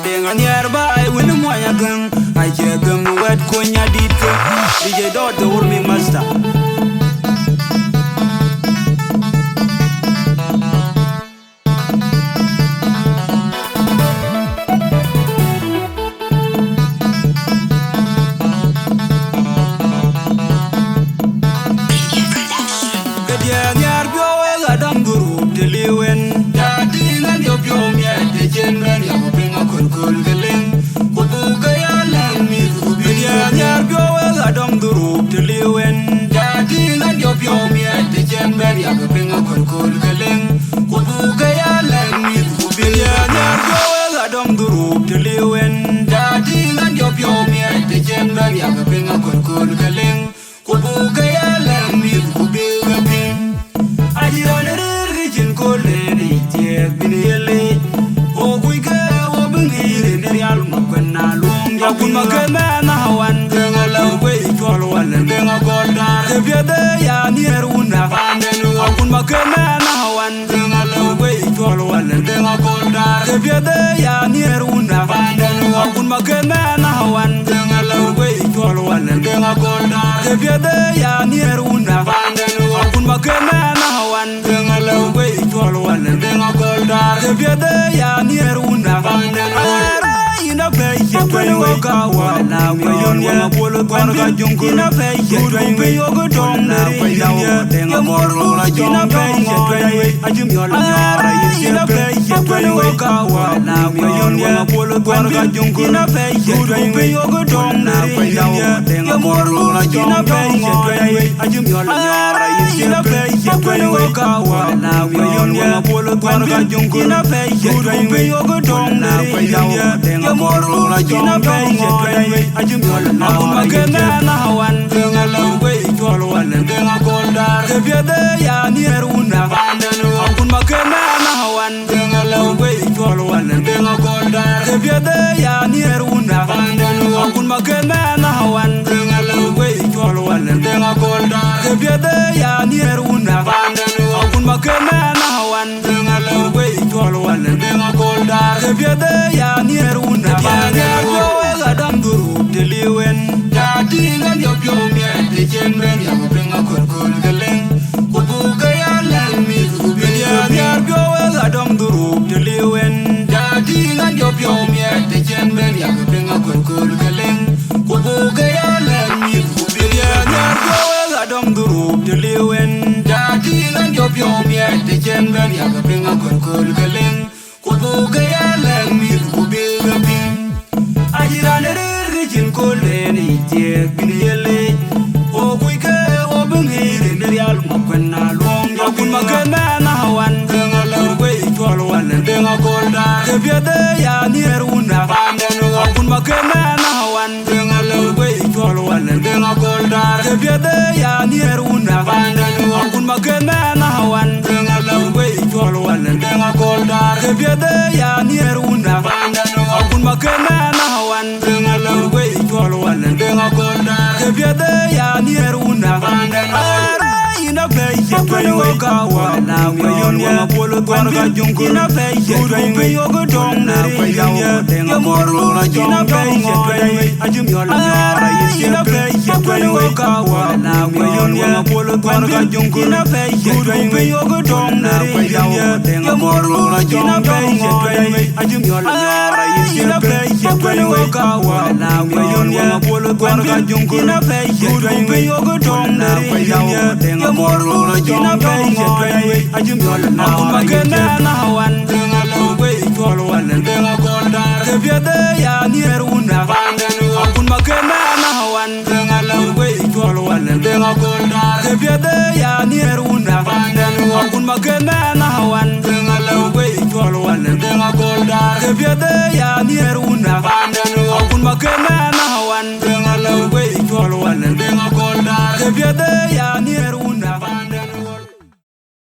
Deng Anhierbai when monyadhueng I check them wet konya ditke DJ dot the warming master. Kepieth Aya nhiaar wutda akun makena na hawan Kepieth Aya nhiaar wutda akun makena na hawan Kepieth Aya nhiaar wutda akun makena na hawan Kepieth Aya nhiaar wutda ina peche twen woka wala wayon ya polo kwanka junku ina peche twen yogo dom na kwaya denga moro la ina peche twen ajum yola nyara ina peche twen woka wala wayon ya polo kwanka junku ina peche twen yogo dom na kwaya denga moro la ina peche twen ajum yola nyara ina peche twen woka wala wayon ya polo kwanka junku ina peche twen yogo dom na kwaya denga moro la jina peche twen ajum yola akun makena na hawan Kepieth Aya nhiaar wutda akun makena na hawan Kepieth Aya nhiaar wutda akun makena na hawan Kepieth Aya nhiaar wutda akun makena na hawan Kepieth Aya nhiaar wutda adam duru deliwen datinga yopyo miete chenben ya benga korkol gelen kubuga ya lan mi kubiya nyar byo adam duru deliwen datinga yopyo miete chenben ya benga korkol gelen kubuga ya lan mi kubiya nyar byo adam duru deliwen datinga yopyo miete chenben ya benga korkol gelen kubuga ya lan mi kubiya Ajiranerin koleni tie biniyele o kuike o bungire nerial makwenna long akun makena na hawan urwe itwal walen denga kolda Kepieth Aya nhiaar wutda akun makena na hawan urwe itwal walen denga kolda Kepieth Aya nhiaar wutda akun makena na hawan urwe itwal walen denga kolda Kepieth Aya nhiaar wutda akun makena na hawan Kepieth Aya nhiaar wutda ina peche twen woka wala wayon ya polo kwanka junku ina peche twen yogo dom na kwaya denga moro la ina peche twen ajum yola nyara ina peche twen woka wala wayon ya polo kwanka junku ina peche twen yogo dom na kwaya denga moro la ina peche twen ajum yola nyara ina peche twen woka wala wayon ya polo kwanka junku ina peche twen yogo dom na kwaya denga moro la ina peche twen ajum yola akun makena na hawan Kepieth Aya nhiaar wutda akun makena na hawan Kepieth Aya nhiaar wutda akun makena